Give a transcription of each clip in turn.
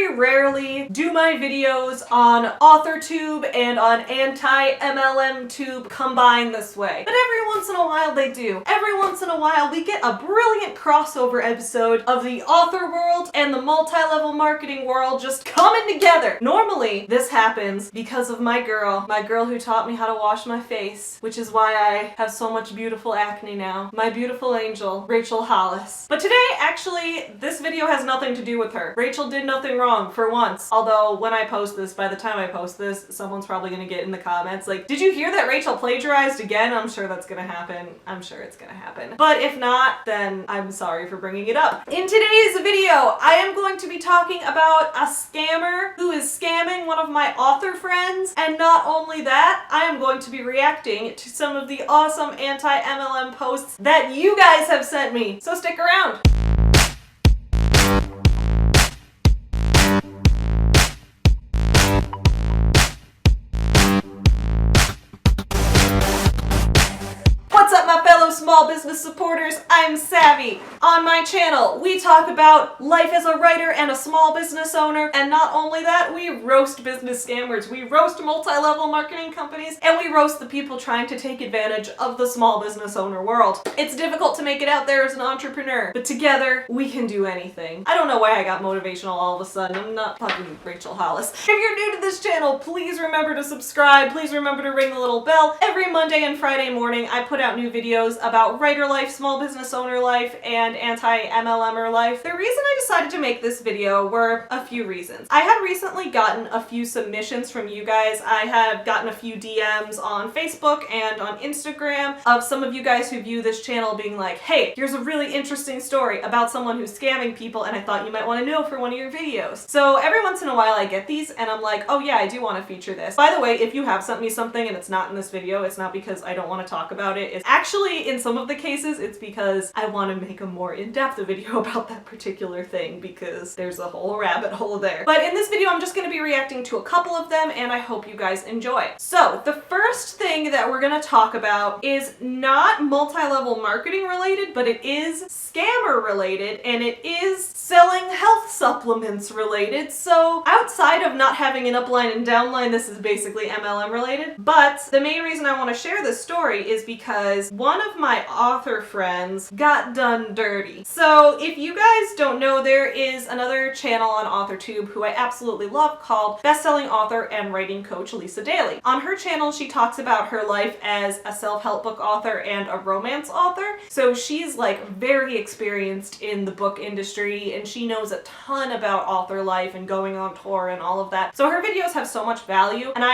very rarely do my videos on AuthorTube and on anti-MLM-tube combine this way. But every once in a while they do. Every once in a while we get a brilliant crossover episode of the author world and the multi-level marketing world just coming together. Normally, this happens because of my girl who taught me how to wash my face, which is why I have so much beautiful acne now. My beautiful angel, Rachel Hollis. But today, actually, this video has nothing to do with her. Rachel did nothing wrong for once. Although, when I post this, by the time I post this, someone's probably gonna get in the comments like, did you hear that Rachel plagiarized again? I'm sure that's gonna happen. I'm sure it's gonna happen. But if not, then I'm sorry for bringing it up. In today's video, I am going to be talking about a scammer who is scamming one of my author friends, and not only that, I am going to be reacting to some of the awesome anti-MLM posts that you guys have sent me. So stick around. What's up, my fellow small business supporters? I'm Savvy. On my channel, we talk about life as a writer and a small business owner, and not only that, we roast business scammers, we roast multi-level marketing companies, and we roast the people trying to take advantage of the small business owner world. It's difficult to make it out there as an entrepreneur, but together, we can do anything. I don't know why I got motivational all of a sudden. I'm not fucking Rachel Hollis. If you're new to this channel, please remember to subscribe. Please remember to ring the little bell. Every Monday and Friday morning, I put out new videos about writer life, small business owner life, and anti-MLMer life. The reason I decided to make this video were a few reasons. I had recently gotten a few submissions from you guys. I have gotten a few DMs on Facebook and on Instagram of some of you guys who view this channel being like, hey, here's a really interesting story about someone who's scamming people and I thought you might want to know for one of your videos. So every once in a while I get these and I'm like, oh yeah, I do want to feature this. By the way, if you have sent me something and it's not in this video, it's not because I don't want to talk about it. It's actually, in some of the cases, it's because I want to make a more in-depth video about that particular thing because there's a whole rabbit hole there. But in this video, I'm just going to be reacting to a couple of them and I hope you guys enjoy. So the first thing that we're going to talk about is not multi-level marketing related, but it is scammer related and it is selling health supplements related. So outside of not having an upline and downline, this is basically MLM related. But the main reason I want to share this story is because one of my author friends got done dirty. So if you guys don't know, there is another channel on AuthorTube who I absolutely love called Bestselling Author and Writing Coach Lisa Daly. On her channel, she talks about her life as a self-help book author and a romance author. So she's like very experienced in the book industry and she knows a ton about author life and going on tour and all of that. So her videos have so much value, and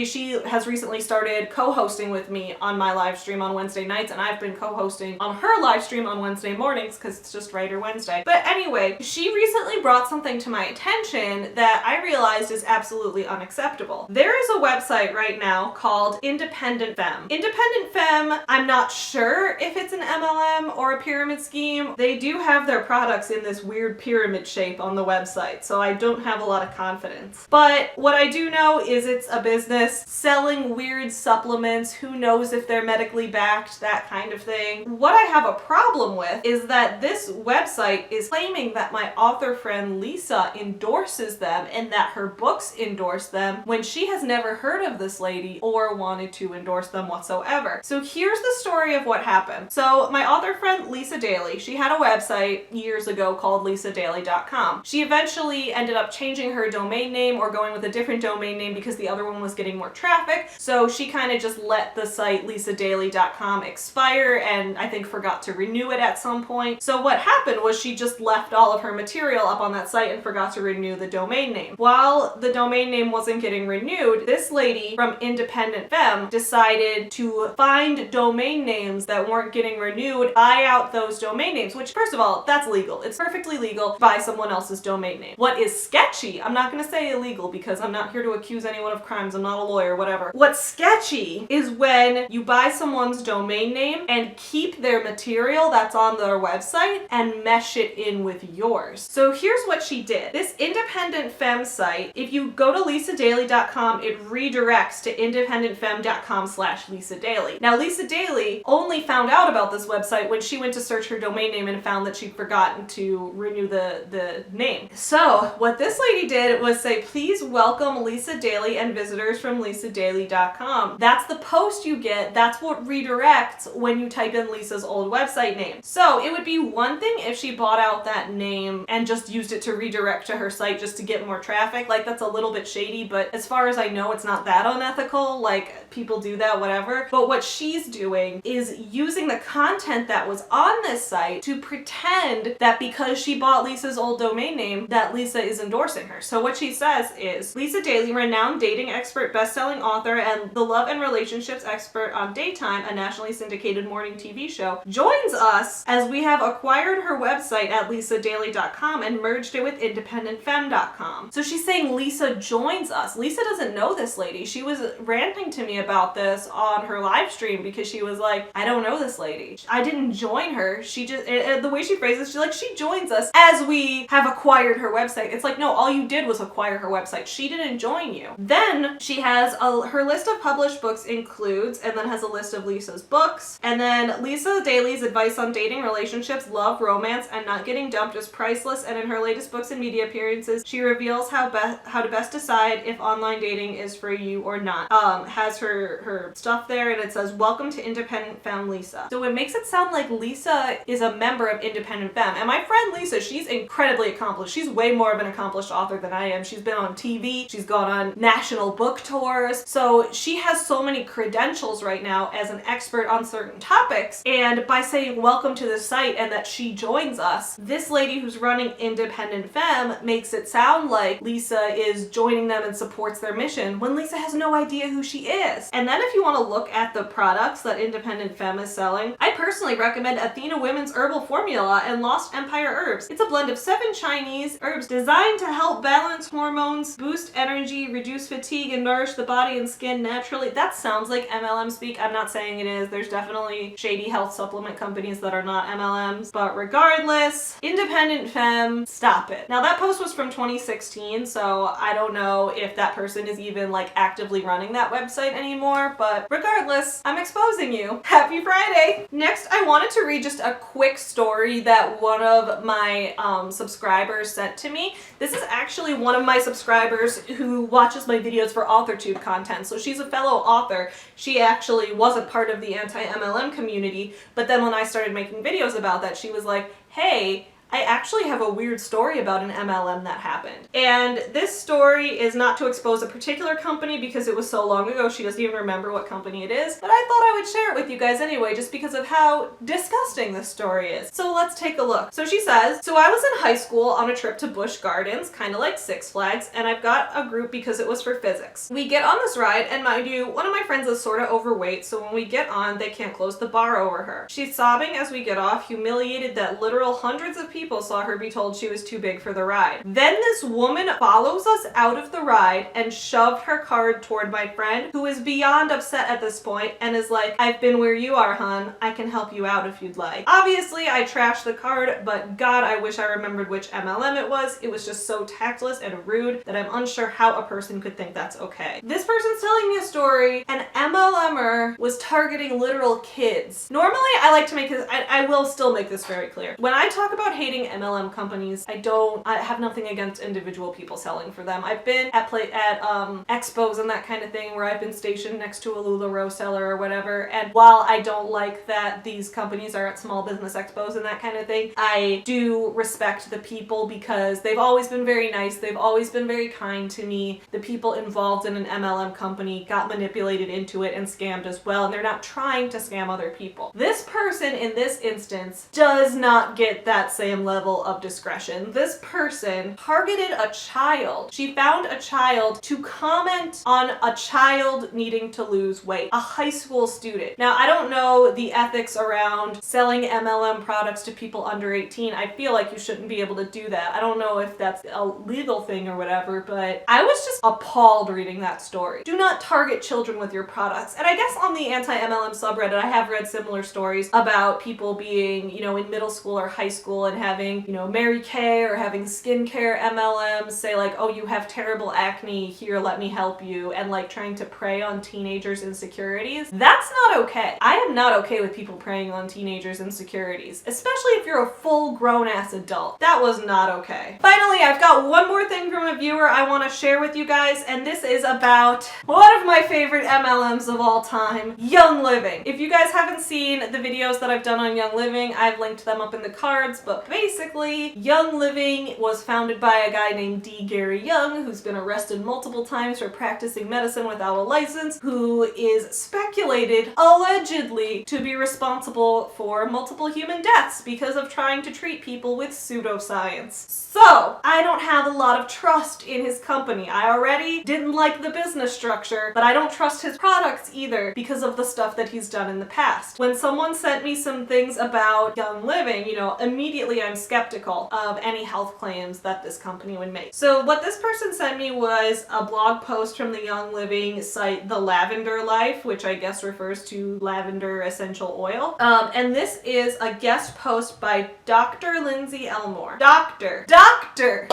she has recently started co-hosting with me on my live stream on Wednesday nights, and I've been co-hosting on her live stream on Wednesday mornings because it's just Writer Wednesday. But anyway, she recently brought something to my attention that I realized is absolutely unacceptable. There is a website right now called Independent Femme. Independent Femme, I'm not sure if it's an MLM or a pyramid scheme. They do have their products in this weird pyramid shape on the website, so I don't have a lot of confidence. But what I do know is it's a business selling weird supplements. Who knows if they're medically backed, that kind of thing. What I have a problem with is that this website is claiming that my author friend Lisa endorses them and that her books endorse them when she has never heard of this lady or wanted to endorse them whatsoever. So here's the story of what happened. So my author friend Lisa Daly, she had a website years ago called lisadaly.com. She eventually ended up changing her domain name or going with a different domain name because the other one was getting more traffic. So she kind of just let the site lisadaly.com expire and I think forgot to renew it at some point. So what happened was she just left all of her material up on that site and forgot to renew the domain name. While the domain name wasn't getting renewed, this lady from Independent Femme decided to find domain names that weren't getting renewed, buy out those domain names, which first of all, that's legal. It's perfectly legal to buy someone else's domain name. What is sketchy, I'm not going to say illegal because I'm not here to accuse anyone of crimes, I'm not a lawyer, whatever. What's sketchy is when you buy someone's domain name and keep their material that's on their website and mesh it in with yours. So here's what she did. This independent femme site, if you go to lisadaily.com, it redirects to independentfemme.com/Lisa Daily. Now, Lisa Daily only found out about this website when she went to search her domain name and found that she'd forgotten to renew the name. So what this lady did was say, please welcome Lisa Daily and visitors from lisadaily.com. That's the post you get. That's what redirects when you type in Lisa's old website name. So it would be one thing if she bought out that name and just used it to redirect to her site just to get more traffic. Like, that's a little bit shady, but as far as I know, it's not that unethical. Like, people do that, whatever. But what she's doing is using the content that was on this site to pretend that because she bought Lisa's old domain name, that Lisa is endorsing her. So what she says is, Lisa Daily, renowned dating expert, best-selling author, and the love and relationships expert on Daytime, a nationally syndicated morning TV show, joins us as we have acquired her website at lisadaily.com and merged it with independentfemme.com. So she's saying Lisa joins us. Lisa doesn't know this lady. She was ranting to me about this on her live stream because she was like, I don't know this lady. I didn't join her. She just, the way she phrases, she's like, she joins us as we have acquired her website. It's like, no, all you did was acquire her website. She didn't join you. Then she has her list of published books includes, and then has a list of Lisa's books. And then Lisa Daily's advice on dating, relationships, love, romance, and not getting dumped is priceless. And in her latest books and media appearances, she reveals how to best decide if online dating is for you or not. Has her stuff there, and it says, welcome to Independent Femme Lisa. So it makes it sound like Lisa is a member of Independent Femme. And my friend Lisa, she's incredibly accomplished. She's way more of an accomplished author than I am. She's been on TV. She's gone on national book tours. So she has so many credentials right now as an expert on certain topics. And by saying welcome to the site and that she joins us, this lady who's running Independent Femme makes it sound like Lisa is joining them and supports their mission when Lisa has no idea who she is. And then if you want to look at the products that Independent Femme is selling, I personally recommend Athena Women's Herbal Formula and Lost Empire Herbs. It's a blend of 7 Chinese herbs designed to help balance hormones, boost energy, reduce fatigue, and nourish the body and skin naturally. That sounds like MLM speak. I'm not saying it is. There's definitely shady health supplement companies that are not MLMs. But regardless, Independent Femme, stop it. Now that post was from 2016, so I don't know if that person is even like actively running that website anymore, but regardless, I'm exposing you. Happy Friday! Next, I wanted to read just a quick story that one of my subscribers sent to me. This is actually one of my subscribers who watches my videos for AuthorTube content, so she's a fellow author. She actually wasn't part of the anti-MLM community, but then when I started making videos about that, she was like, hey, I actually have a weird story about an MLM that happened. And this story is not to expose a particular company because it was so long ago she doesn't even remember what company it is, but I thought I would share it with you guys anyway just because of how disgusting this story is. So let's take a look. So she says, so I was in high school on a trip to Busch Gardens, kind of like Six Flags, and I've got a group because it was for physics. We get on this ride, and mind you, one of my friends is sort of overweight, so when we get on, they can't close the bar over her. She's sobbing as we get off, humiliated that literal hundreds of people saw her be told she was too big for the ride. Then this woman follows us out of the ride and shoved her card toward my friend, who is beyond upset at this point and is like, I've been where you are, hun. I can help you out if you'd like. Obviously, I trashed the card, but God, I wish I remembered which MLM it was. It was just so tactless and rude that I'm unsure how a person could think that's okay. This person's telling me a story. An MLMer was targeting literal kids. Normally, I like to make this, I will still make this very clear. When I talk about hating MLM companies, I have nothing against individual people selling for them. I've been at expos and that kind of thing where I've been stationed next to a LuLaRoe seller or whatever, and while I don't like that these companies are at small business expos and that kind of thing, I do respect the people because they've always been very nice, they've always been very kind to me. The people involved in an MLM company got manipulated into it and scammed as well, and they're not trying to scam other people. This person in this instance does not get that same same level of discretion. This person targeted a child. She found a child to comment on a child needing to lose weight, a high school student. Now, I don't know the ethics around selling MLM products to people under 18. I feel like you shouldn't be able to do that. I don't know if that's a legal thing or whatever, but I was just appalled reading that story. Do not target children with your products. And I guess on the anti-MLM subreddit, I have read similar stories about people being, you know, in middle school or high school and having, you know, Mary Kay or having skincare MLMs say like, oh, you have terrible acne, here, let me help you, and like trying to prey on teenagers' insecurities. That's not okay. I am not okay with people preying on teenagers' insecurities, especially if you're a full-grown ass adult. That was not okay. Finally, I've got one more thing from a viewer I want to share with you guys, and this is about one of my favorite MLMs of all time, Young Living. If you guys haven't seen the videos that I've done on Young Living, I've linked them up in the cards, but basically, Young Living was founded by a guy named D. Gary Young, who's been arrested multiple times for practicing medicine without a license, who is speculated, allegedly, to be responsible for multiple human deaths because of trying to treat people with pseudoscience. So, I don't have a lot of trust in his company. I already didn't like the business structure, but I don't trust his products either because of the stuff that he's done in the past. When someone sent me some things about Young Living, you know, immediately I'm skeptical of any health claims that this company would make. So what this person sent me was a blog post from the Young Living site, The Lavender Life, which I guess refers to lavender essential oil. And this is a guest post by Dr. Lindsay Elmore. Doctor.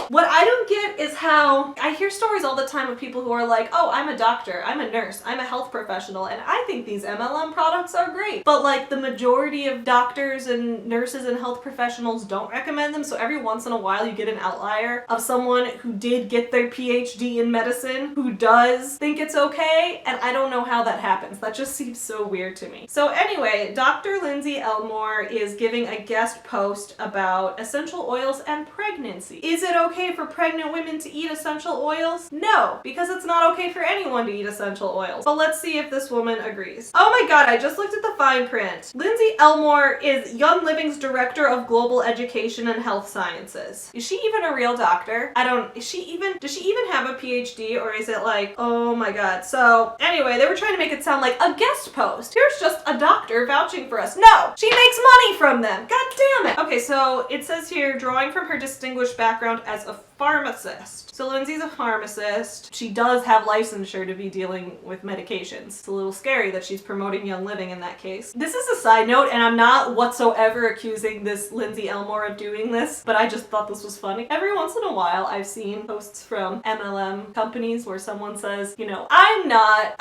What I don't get is how I hear stories all the time of people who are like, oh, I'm a doctor, I'm a nurse, I'm a health professional, and I think these MLM products are great. But like the majority of doctors and nurses and health professionals don't recommend them, so every once in a while you get an outlier of someone who did get their PhD in medicine who does think it's okay, and I don't know how that happens. That just seems so weird to me. So anyway, Dr. Lindsay Elmore is giving a guest post about essential oils and pregnancy. Is it okay for pregnant women to eat essential oils? No, because it's not okay for anyone to eat essential oils. But let's see if this woman agrees. Oh my god, I just looked at the fine print. Lindsay Elmore is Young Living's Director of Global Education and Health Sciences. Is she even a real doctor? does she even have a PhD, or is it like, oh my god. So anyway, they were trying to make it sound like a guest post. Here's just a doctor vouching for us. No, she makes money from them. God damn it. Okay, so it says here, drawing from her distinguished background as a pharmacist. So Lindsay's a pharmacist. She does have licensure to be dealing with medications. It's a little scary that she's promoting Young Living in that case. This is a side note, and I'm not whatsoever accusing this Lindsay Elmore of doing this, but I just thought this was funny. Every once in a while, I've seen posts from MLM companies where someone says, you know, I'm not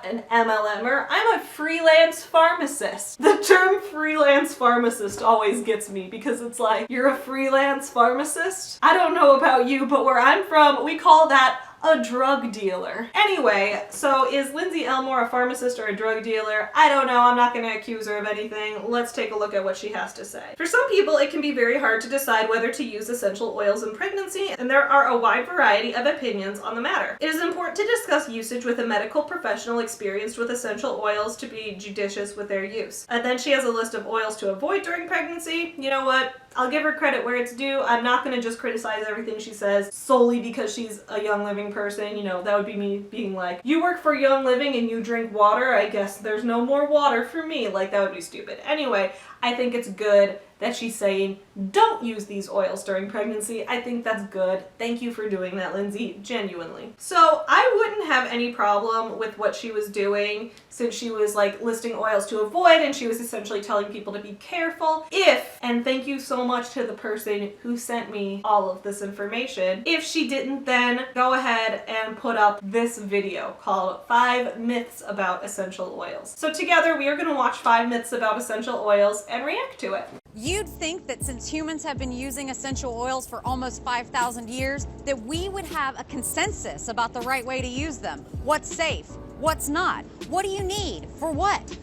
an MLMer, I'm a freelance pharmacist. The term freelance pharmacist always gets me because it's like, you're a freelance pharmacist? I don't know about you, but where I'm from, we call that a drug dealer. Anyway, so is Lindsay Elmore a pharmacist or a drug dealer? I don't know. I'm not going to accuse her of anything. Let's take a look at what she has to say. For some people, it can be very hard to decide whether to use essential oils in pregnancy, and there are a wide variety of opinions on the matter. It is important to discuss usage with a medical professional experienced with essential oils to be judicious with their use. And then she has a list of oils to avoid during pregnancy. You know what? I'll give her credit where it's due. I'm not going to just criticize everything she says solely because she's a Young Living person. You know, that would be me being like, you work for Young Living and you drink water, I guess there's no more water for me. Like, that would be stupid. Anyway, I think it's good that she's saying, don't use these oils during pregnancy. I think that's good. Thank you for doing that, Lindsay, genuinely. So I wouldn't have any problem with what she was doing since she was like listing oils to avoid and she was essentially telling people to be careful if, and thank you so much to the person who sent me all of this information, if she didn't then go ahead and put up this video called 5 Myths About Essential Oils. So together we are going to watch 5 myths about essential oils and react to it. You'd think that since humans have been using essential oils for almost 5,000 years, that we would have a consensus about the right way to use them. What's safe? What's not? What do you need? For what?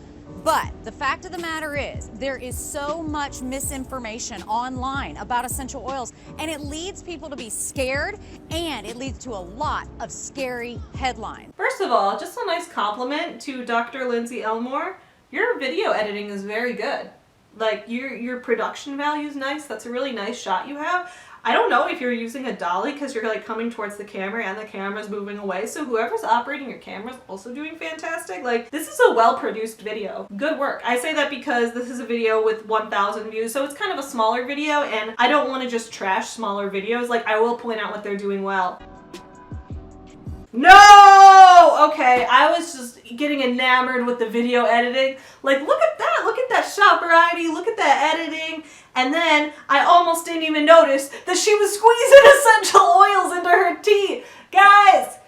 But the fact of the matter is, there is so much misinformation online about essential oils, and it leads people to be scared, and it leads to a lot of scary headlines. First of all, just a nice compliment to Dr. Lindsay Elmore. Your video editing is very good. Like, your production value is nice. That's a really nice shot you have. I don't know if you're using a dolly because you're like coming towards the camera and the camera's moving away. So whoever's operating your camera is also doing fantastic. Like, this is a well-produced video. Good work. I say that because this is a video with 1,000 views, so it's kind of a smaller video, and I don't want to just trash smaller videos. Like, I will point out what they're doing well. No! Okay, I was just getting enamored with the video editing. Like, look at that shot variety, look at that editing. And then I almost didn't even notice that she was squeezing essential oils into her tea. Guys,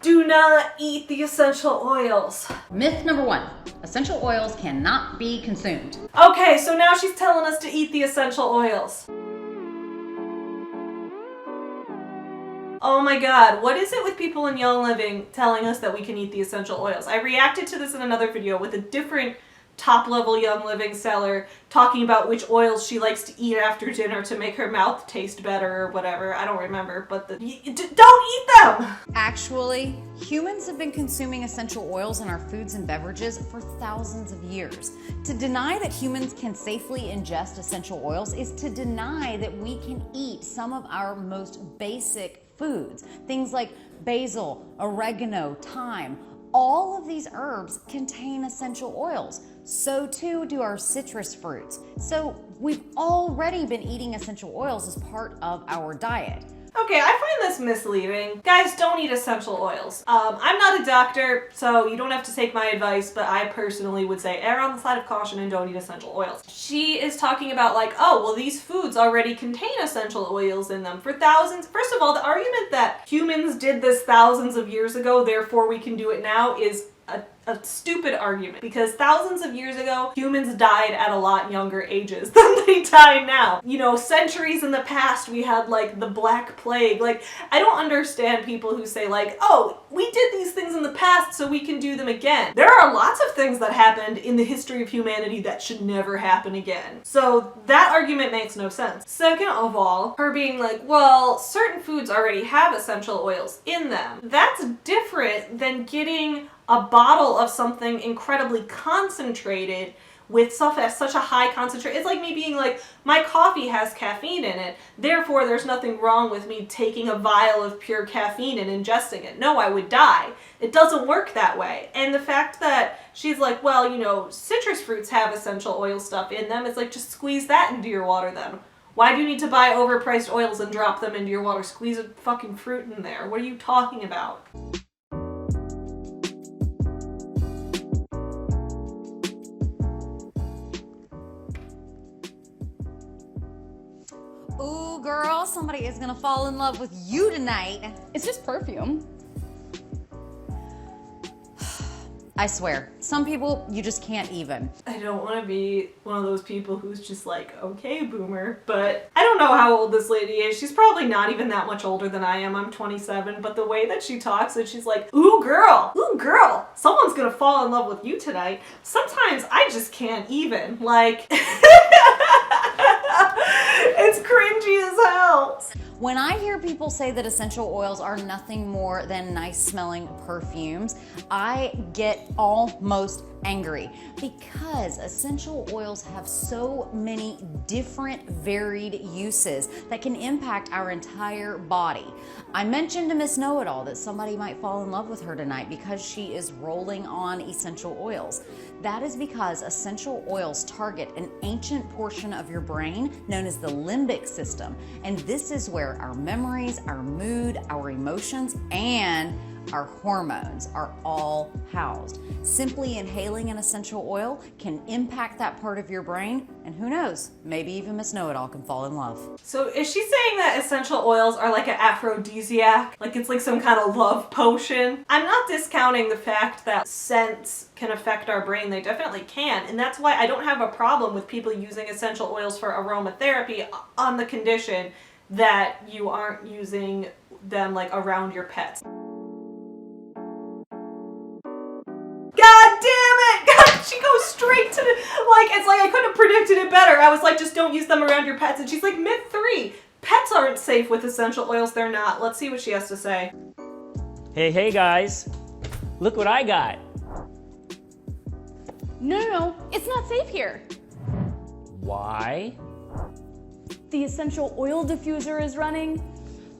do not eat the essential oils. Myth number 1, essential oils cannot be consumed. Okay, so now she's telling us to eat the essential oils. Oh my god, what is it with people in Young Living telling us that we can eat the essential oils? I reacted to this in another video with a different top-level Young Living seller talking about which oils she likes to eat after dinner to make her mouth taste better or whatever. I don't remember, but don't eat them! Actually, humans have been consuming essential oils in our foods and beverages for thousands of years. To deny that humans can safely ingest essential oils is to deny that we can eat some of our most basic foods. Things like basil, oregano, thyme. All of these herbs contain essential oils. So too do our citrus fruits. So we've already been eating essential oils as part of our diet. Okay, I find this misleading. Guys, don't eat essential oils. I'm not a doctor, so you don't have to take my advice, but I personally would say err on the side of caution and don't eat essential oils. She is talking about like, oh, well, these foods already contain essential oils in them for thousands. First of all, the argument that humans did this thousands of years ago, therefore we can do it now, is a stupid argument, because thousands of years ago humans died at a lot younger ages than they die now. You know, centuries in the past we had like the Black Plague. Like, I don't understand people who say like, oh, we did these things in the past so we can do them again. There are lots of things that happened in the history of humanity that should never happen again. So that argument makes no sense. Second of all, her being like, well, certain foods already have essential oils in them. That's different than getting a bottle of something incredibly concentrated with stuff at such a high concentration. It's like me being like, my coffee has caffeine in it, therefore there's nothing wrong with me taking a vial of pure caffeine and ingesting it. No, I would die. It doesn't work that way. And the fact that she's like, well, you know, citrus fruits have essential oil stuff in them, it's like, just squeeze that into your water then. Why do you need to buy overpriced oils and drop them into your water? Squeeze a fucking fruit in there. What are you talking about? Ooh, girl, somebody is gonna fall in love with you tonight. It's just perfume. I swear, some people you just can't even. I don't want to be one of those people who's just like, okay, boomer, but I don't know how old this lady is. She's probably not even that much older than I am. I'm 27, but the way that she talks and she's like, ooh, girl, someone's gonna fall in love with you tonight. Sometimes I just can't even. Like, it's cringy as hell. When I hear people say that essential oils are nothing more than nice smelling perfumes, I get almost angry because essential oils have so many different varied uses that can impact our entire body. I mentioned to Miss Know-It-All that somebody might fall in love with her tonight because she is rolling on essential oils. That is because essential oils target an ancient portion of your brain known as the limbic system. And this is where our memories, our mood, our emotions, and our hormones are all housed. Simply inhaling an essential oil can impact that part of your brain, and who knows, maybe even Miss Know-It-All can fall in love. So is she saying that essential oils are like an aphrodisiac? Like it's like some kind of love potion? I'm not discounting the fact that scents can affect our brain. They definitely can, and that's why I don't have a problem with people using essential oils for aromatherapy on the condition that you aren't using them like around your pets. God damn it! God, she goes straight to the, like, it's like I couldn't have predicted it better. I was like, just don't use them around your pets. And she's like, myth 3, pets aren't safe with essential oils. They're not. Let's see what she has to say. Hey guys, look what I got. No, it's not safe here. Why? The essential oil diffuser is running.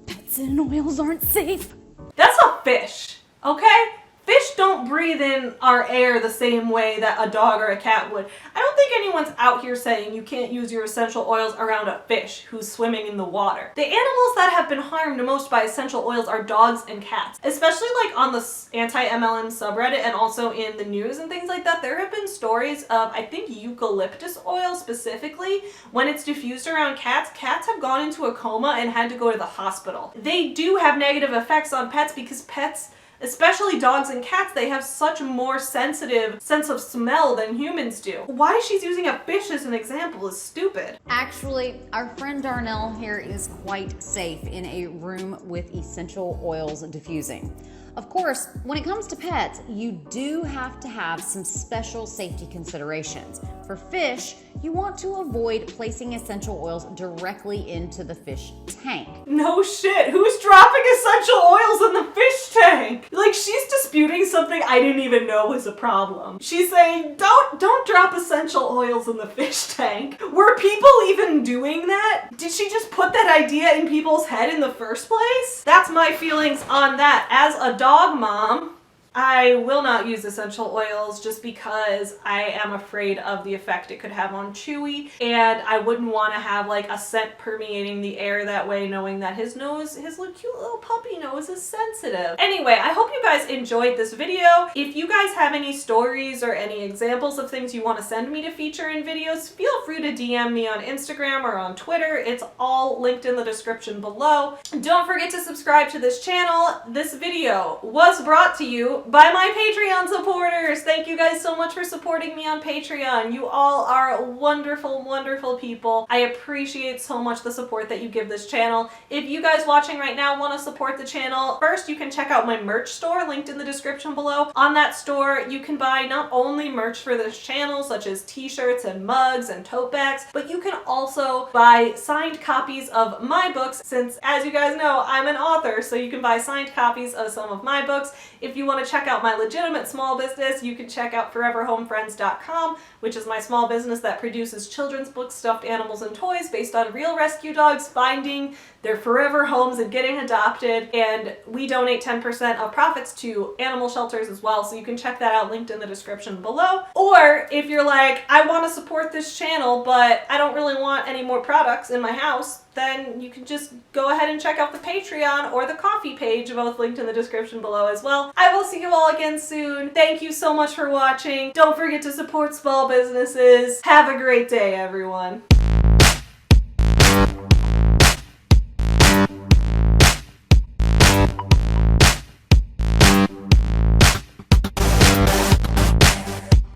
Pets in oils aren't safe. That's a fish, okay? Fish don't breathe in our air the same way that a dog or a cat would. I don't think anyone's out here saying you can't use your essential oils around a fish who's swimming in the water. The animals that have been harmed most by essential oils are dogs and cats, especially like on the anti-MLM subreddit and also in the news and things like that. There have been stories of, I think, eucalyptus oil specifically. When it's diffused around cats, cats have gone into a coma and had to go to the hospital. They do have negative effects on pets because pets, especially dogs and cats, they have such a more sensitive sense of smell than humans do. Why she's using a fish as an example is stupid. Actually, our friend Darnell here is quite safe in a room with essential oils diffusing. Of course, when it comes to pets, you do have to have some special safety considerations. For fish, you want to avoid placing essential oils directly into the fish tank. No shit, who's dropping essential oils in the fish tank? Like, she's disputing something I didn't even know was a problem. She's saying, don't drop essential oils in the fish tank. Were people even doing that? Did she just put that idea in people's head in the first place? That's my feelings on that. As a dog mom, I will not use essential oils just because I am afraid of the effect it could have on Chewy, and I wouldn't want to have like a scent permeating the air that way, knowing that his nose, his little cute little puppy nose, is sensitive. Anyway, I hope you guys enjoyed this video. If you guys have any stories or any examples of things you want to send me to feature in videos, feel free to DM me on Instagram or on Twitter. It's all linked in the description below. Don't forget to subscribe to this channel. This video was brought to you by my Patreon supporters. Thank you guys so much for supporting me on Patreon. You all are wonderful, wonderful people. I appreciate so much the support that you give this channel. If you guys watching right now want to support the channel, first you can check out my merch store linked in the description below. On that store, you can buy not only merch for this channel, such as t-shirts and mugs and tote bags, but you can also buy signed copies of my books, since as you guys know, I'm an author, so you can buy signed copies of some of my books. If you want to check out my legitimate small business, you can check out foreverhomefriends.com, which is my small business that produces children's books, stuffed animals, and toys based on real rescue dogs finding their forever homes and getting adopted, and we donate 10% of profits to animal shelters as well, so you can check that out linked in the description below. Or if you're like, I want to support this channel, but I don't really want any more products in my house, then you can just go ahead and check out the Patreon or the Ko-fi page, both linked in the description below as well. I will see you all again soon. Thank you so much for watching. Don't forget to support small businesses. Have a great day, everyone.